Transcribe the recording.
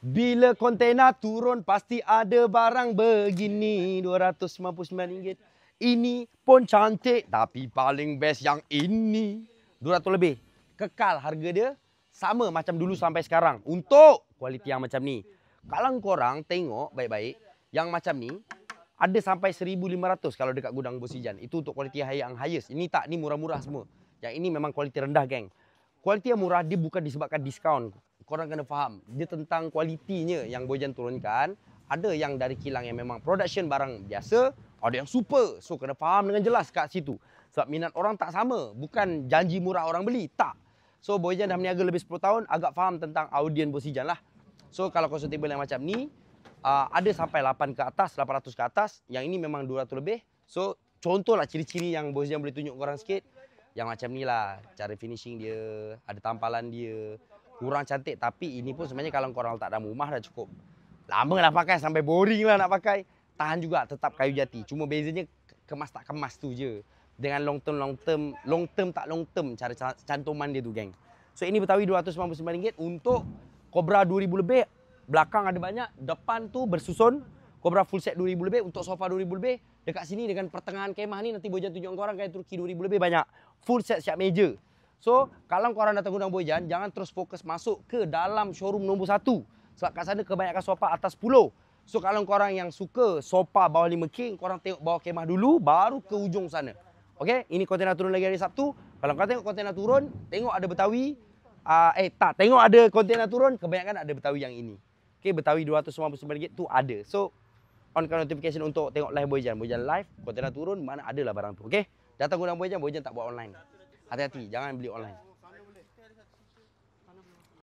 Bila kontena turun pasti ada barang begini. RM299. Ini pun cantik tapi paling best yang ini. 200 lebih. Kekal harga dia sama macam dulu sampai sekarang. Untuk kualiti yang macam ni. Kalau korang tengok baik-baik, yang macam ni ada sampai 1,500 kalau dekat gudang Bos Ijan. Itu untuk kualiti yang highest. Ini tak, ni murah-murah semua. Yang ini memang kualiti rendah, geng. Kualiti yang murah dia bukan disebabkan diskaun. Korang kena faham. Dia tentang kualitinya yang Bos Ijan turunkan. Ada yang dari kilang yang memang production barang biasa. Ada yang super. So kena faham dengan jelas kat situ. Sebab minat orang tak sama. Bukan janji murah orang beli. Tak. So Bos Ijan dah berniaga lebih 10 tahun. Agak faham tentang audien Bos Ijan lah. So kalau konsol table yang macam ni. Ada sampai 8 ke atas, 800 ke atas. Yang ini memang 200 lebih. So contohlah ciri-ciri yang Bos Ijan boleh tunjuk korang sikit. Yang macam ni lah. Cara finishing dia. Ada tampalan dia. Kurang cantik. Tapi ini pun sebenarnya kalau korang letak dalam rumah dah cukup. Lama lah pakai. Sampai boring lah nak pakai. Tahan juga tetap kayu jati. Cuma bezanya kemas tak kemas tu je. Dengan long term tak long term. Cara cantuman dia tu, geng. So ini Betawi RM299 untuk Cobra 2,000 lebih. Belakang ada banyak. Depan tu bersusun. Cobra full set 2,000 lebih. Untuk sofa 2,000 lebih. Dekat sini dengan pertengahan kemah ni. Nanti Bos Ijan tunjuk korang kain Turki 2,000 lebih banyak. Full set siap meja. So kalau korang datang gudang Bos Ijan, jangan terus fokus masuk ke dalam showroom nombor 1. Sebab kat sana kebanyakan sofa atas 10. So kalau korang yang suka sofa bawah 5K, korang tengok bawah kemah dulu. Baru ke ujung sana. Okay. Ini kontena turun lagi hari Sabtu. Kalau korang tengok kontena turun, tengok ada Betawi. Tengok ada kontena turun, kebanyakan ada Betawi yang ini. Okay, Betawi RM299 tu ada. So, on-kan notification untuk tengok live Bos Ijan. Bos Ijan live, kontena turun, mana adalah barang tu. Okay? Datang gudang Bos Ijan tak buat online. Hati-hati, jangan beli online.